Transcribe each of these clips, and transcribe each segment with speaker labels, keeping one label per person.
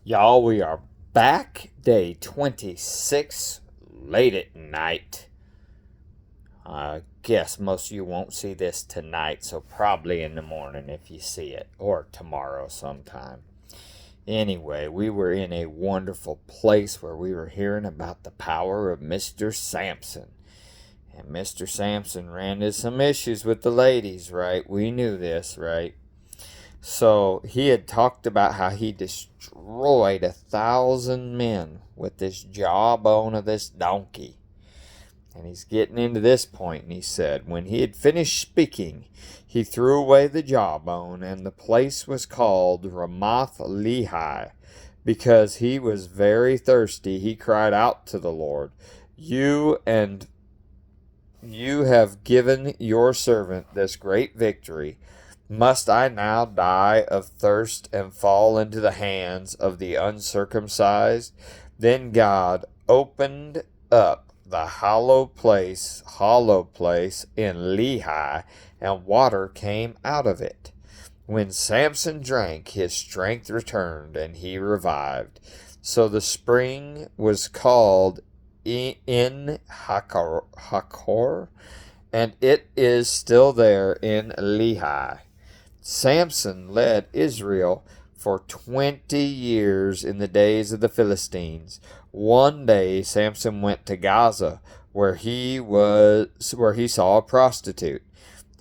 Speaker 1: Y'all, we are back, day 26, late at night. I guess most of you won't see this tonight, so probably in the morning if you see it, or tomorrow sometime. Anyway, we were in a wonderful place where we were hearing about the power of Mr. Samson. And Mr. Samson ran into some issues with the ladies, right? We knew this, right? So he had talked about how he destroyed 1,000 men with this jawbone of this donkey. And he's getting into this point, and he said, when he had finished speaking, he threw away the jawbone, and the place was called Ramoth Lehi. Because he was very thirsty, he cried out to the Lord, You have given your servant this great victory. Must I now die of thirst and fall into the hands of the uncircumcised? Then God opened up the hollow place in Lehi, and water came out of it. When Samson drank, his strength returned, and he revived. So the spring was called En Hakor, and it is still there in Lehi. Samson led Israel for 20 years in the days of the Philistines. One day Samson went to Gaza, where he saw a prostitute.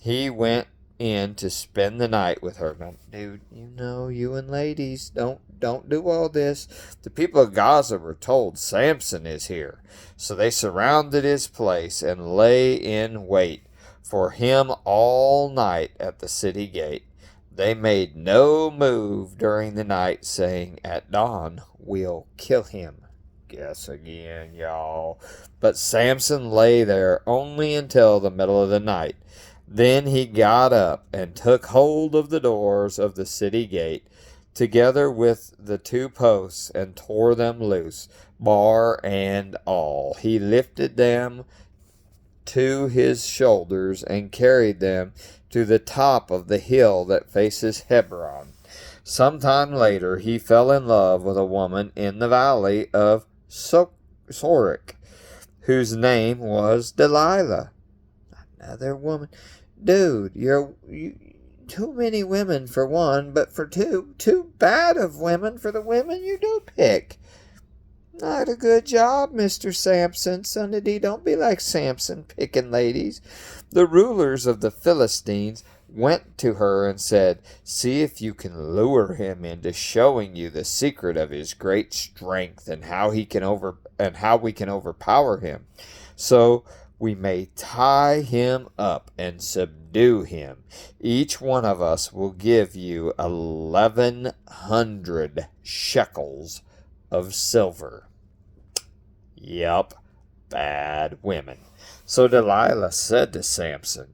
Speaker 1: He went in to spend the night with her. Now, dude, you and ladies, don't do all this. The people of Gaza were told Samson is here. So they surrounded his place and lay in wait for him all night at the city gate. They made no move during the night, saying, At dawn, we'll kill him. Guess again, y'all. But Samson lay there only until the middle of the night. Then he got up and took hold of the doors of the city gate, together with the two posts, and tore them loose, bar and all. He lifted them to his shoulders and carried them to the top of the hill that faces Hebron. Sometime later, he fell in love with a woman in the valley of Sorek, whose name was Delilah. Another woman. Dude, you too many women for one, but for two, too bad of women for the women you do pick. Not a good job, Mr. Samson. Sonny, don't be like Samson picking ladies. The rulers of the Philistines went to her and said, See if you can lure him into showing you the secret of his great strength and how we can overpower him. So we may tie him up and subdue him. Each one of us will give you 1,100 shekels of silver. Yep, bad women. So Delilah said to Samson,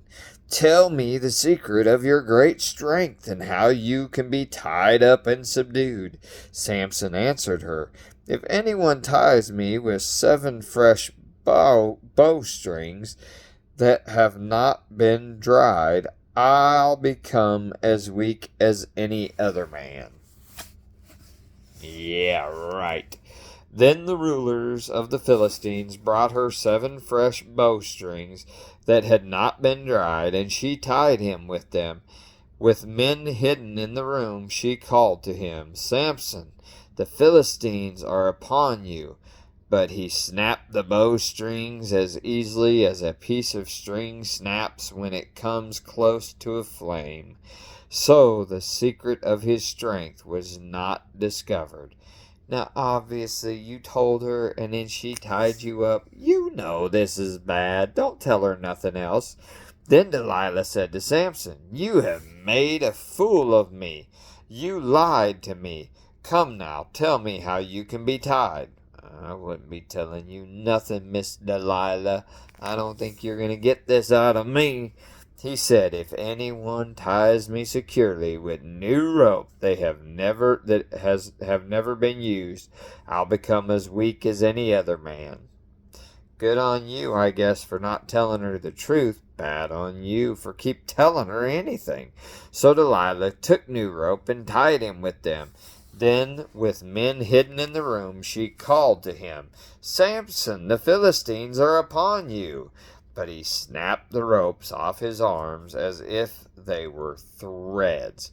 Speaker 1: Tell me the secret of your great strength and how you can be tied up and subdued. Samson answered her, If anyone ties me with 7 fresh bowstrings that have not been dried, I'll become as weak as any other man. Yeah, right. Then the rulers of the Philistines brought her 7 fresh bowstrings that had not been dried, and she tied him with them. With men hidden in the room, she called to him, Samson, the Philistines are upon you. But he snapped the bowstrings as easily as a piece of string snaps when it comes close to a flame. So the secret of his strength was not discovered. Now, obviously, you told her and then she tied you up. You know this is bad. Don't tell her nothing else. Then Delilah said to Samson, You have made a fool of me. You lied to me. Come now, tell me how you can be tied. I wouldn't be telling you nothing, Miss Delilah. I don't think you're going to get this out of me. He said, If anyone ties me securely with new rope that have never been used, I'll become as weak as any other man. Good on you, I guess, for not telling her the truth. Bad on you for keep telling her anything. So Delilah took new rope and tied him with them. Then, with men hidden in the room, she called to him, Samson, the Philistines are upon you. But he snapped the ropes off his arms as if they were threads.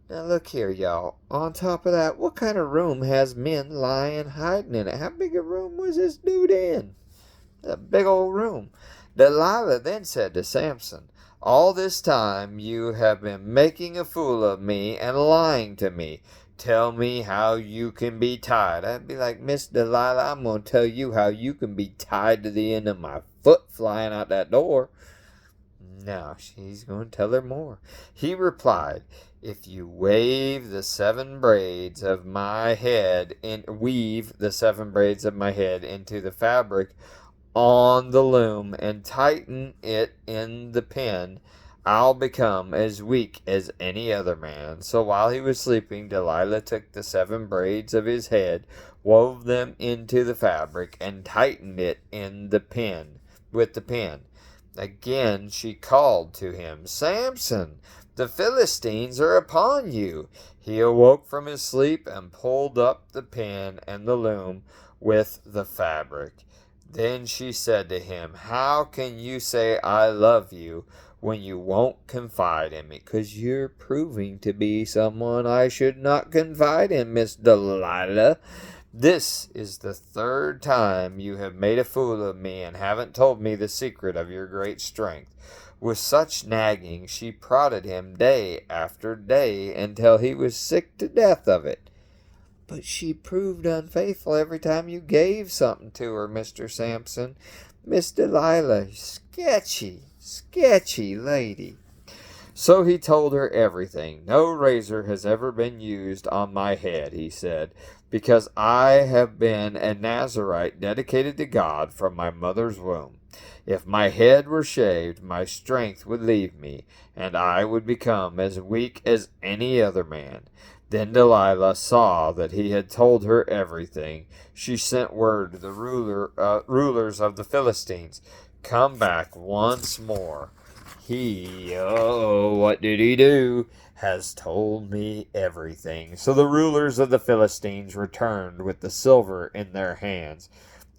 Speaker 1: Now look here, y'all. On top of that, what kind of room has men lying hiding in it? How big a room was this dude in? A big old room. Delilah then said to Samson, All this time you have been making a fool of me and lying to me. Tell me how you can be tied. I'd be like, Miss Delilah, I'm going to tell you how you can be tied to the end of my foot flying out that door. Now she's going to tell her more. He replied, If you weave the 7 braids of my head weave the 7 braids of my head into the fabric on the loom and tighten it in the pin, I'll become as weak as any other man. So while he was sleeping, Delilah took the 7 braids of his head, wove them into the fabric, and tightened it in the pin with the pin. Again she called to him, Samson, the Philistines are upon you. He awoke from his sleep and pulled up the pin and the loom with the fabric. Then she said to him, How can you say I love you when you won't confide in me? Because you're proving to be someone I should not confide in, Miss Delilah. This is the 3rd time you have made a fool of me and haven't told me the secret of your great strength. With such nagging, she prodded him day after day until he was sick to death of it. But she proved unfaithful every time you gave something to her, Mr. Sampson. Miss Delilah, sketchy lady. So he told her everything. No razor has ever been used on my head, he said, because I have been a Nazarite dedicated to God from my mother's womb. If my head were shaved, my strength would leave me, and I would become as weak as any other man. Then Delilah saw that he had told her everything. She sent word to the rulers of the Philistines, Come back once more. What did he do? Has told me everything. So the rulers of the Philistines returned with the silver in their hands.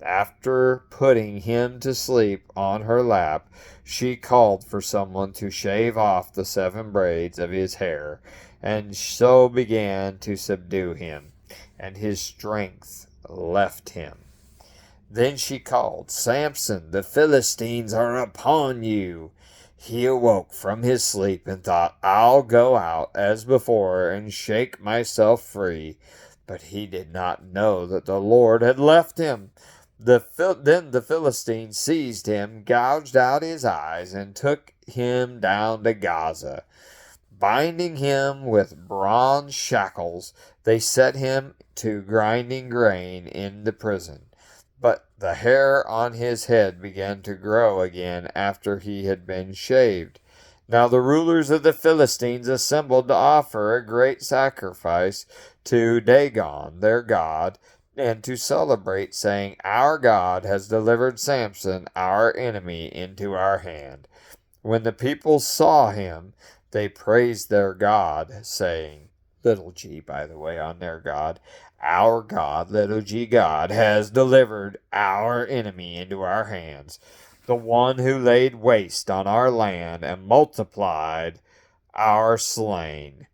Speaker 1: After putting him to sleep on her lap, she called for someone to shave off the 7 braids of his hair, and so began to subdue him, and his strength left him. Then she called, Samson, the Philistines are upon you. He awoke from his sleep and thought, I'll go out as before and shake myself free. But he did not know that the Lord had left him. Then the Philistines seized him, gouged out his eyes, and took him down to Gaza. Binding him with bronze shackles, they set him to grinding grain in the prison. But the hair on his head began to grow again after he had been shaved. Now the rulers of the Philistines assembled to offer a great sacrifice to Dagon, their god, and to celebrate, saying, Our God has delivered Samson, our enemy, into our hand. When the people saw him, they praised their God, saying, little g, by the way, on their God, Our God, little g God, has delivered our enemy into our hands, the one who laid waste on our land and multiplied our slain.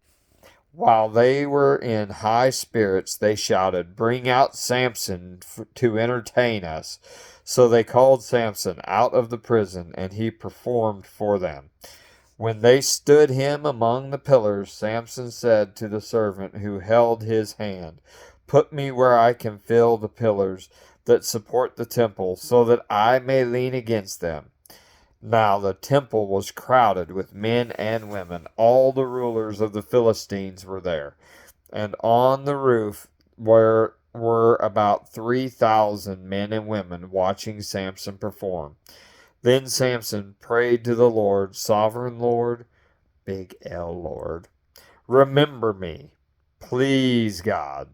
Speaker 1: While they were in high spirits, they shouted, Bring out Samson to entertain us. So they called Samson out of the prison, and he performed for them. When they stood him among the pillars, Samson said to the servant who held his hand, Put me where I can feel the pillars that support the temple, so that I may lean against them. Now the temple was crowded with men and women. All the rulers of the Philistines were there. And on the roof were about 3,000 men and women watching Samson perform. Then Samson prayed to the Lord, Sovereign Lord, big L Lord, remember me. Please, God,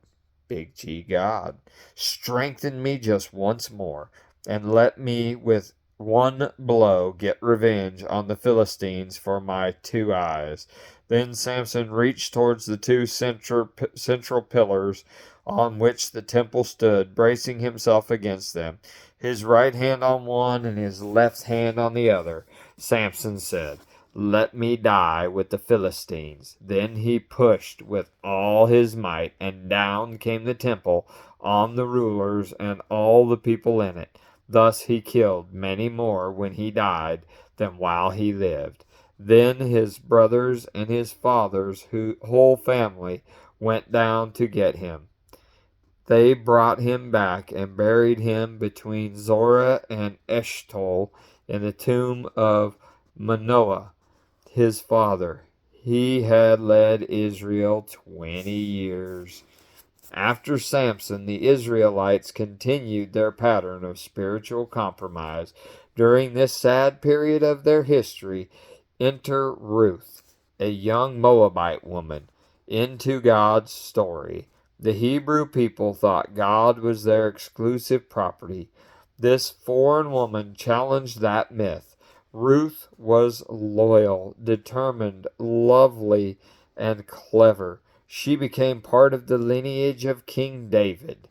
Speaker 1: big G God, strengthen me just once more, and let me with one blow get revenge on the Philistines for my 2 eyes. Then Samson reached towards the two central pillars on which the temple stood, bracing himself against them, his right hand on one and his left hand on the other. Samson said, "Let me die with the Philistines." Then he pushed with all his might, and down came the temple on the rulers and all the people in it. Thus he killed many more when he died than while he lived. Then his brothers and his father's whole family went down to get him. They brought him back and buried him between Zorah and Eshtaol in the tomb of Manoah, his father. He had led Israel 20 years. After Samson, the Israelites continued their pattern of spiritual compromise. During this sad period of their history, enter Ruth, a young Moabite woman, into God's story. The Hebrew people thought God was their exclusive property. This foreign woman challenged that myth. Ruth was loyal, determined, lovely, and clever. She became part of the lineage of King David.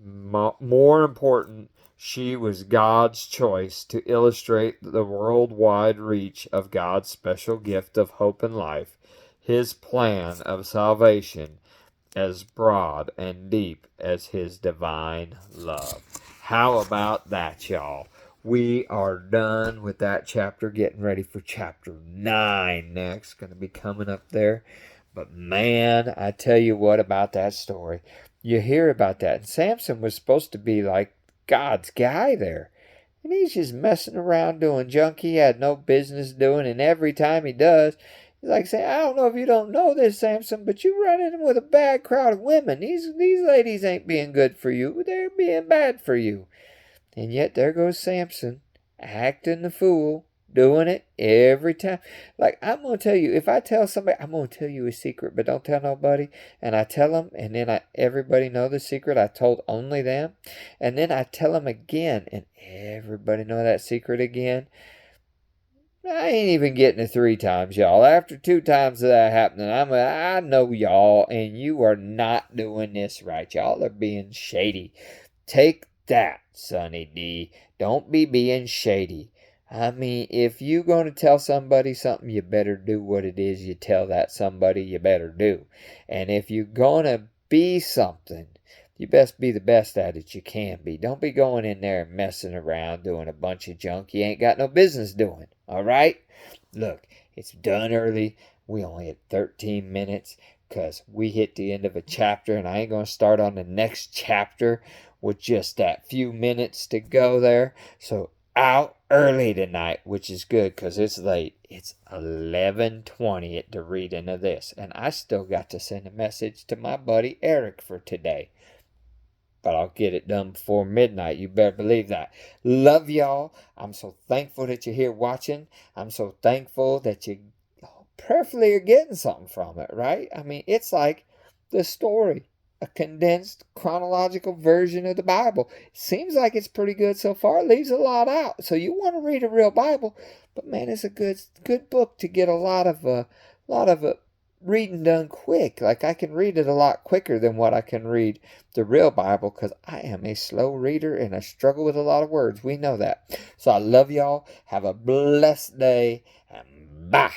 Speaker 1: More important, she was God's choice to illustrate the worldwide reach of God's special gift of hope and life, his plan of salvation as broad and deep as his divine love. How about that, y'all? We are done with that chapter, getting ready for chapter 9 next. Going to be coming up there. But man, I tell you what about that story. You hear about that. And Samson was supposed to be like God's guy there. And he's just messing around doing junk he had no business doing. And every time he does, he's like saying, "I don't know if you don't know this, Samson, but you run in with a bad crowd of women. These ladies ain't being good for you. They're being bad for you." And yet there goes Samson, acting the fool, doing it every time. Like, I'm going to tell you, if I tell somebody, I'm going to tell you a secret, but don't tell nobody. And I tell them, and then everybody know the secret. I told only them. And then I tell them again, and everybody know that secret again. I ain't even getting it 3 times, y'all. After 2 times of that happening, I know y'all, and you are not doing this right. Y'all are being shady. Take that, Sonny D. Don't be being shady. I mean, if you're going to tell somebody something, you better do what it is you tell that somebody you better do. And if you're going to be something, you best be the best at it you can be. Don't be going in there and messing around doing a bunch of junk you ain't got no business doing. All right? Look, it's done early. We only had 13 minutes because we hit the end of a chapter, and I ain't going to start on the next chapter with just that few minutes to go there. So out early tonight, which is good because it's late. It's 11:20 at the reading of this, and I still got to send a message to my buddy Eric for today. But I'll get it done before midnight. You better believe that. Love y'all. I'm so thankful that you're here watching. I'm so thankful that you prayerfully are getting something from it, right? I mean, it's like the story, a condensed chronological version of the Bible. Seems like it's pretty good so far. It leaves a lot out. So you want to read a real Bible, but man, it's a good book to get a lot of reading done quick. Like, I can read it a lot quicker than what I can read the real Bible because I am a slow reader and I struggle with a lot of words. We know that. So I love y'all. Have a blessed day, and bye.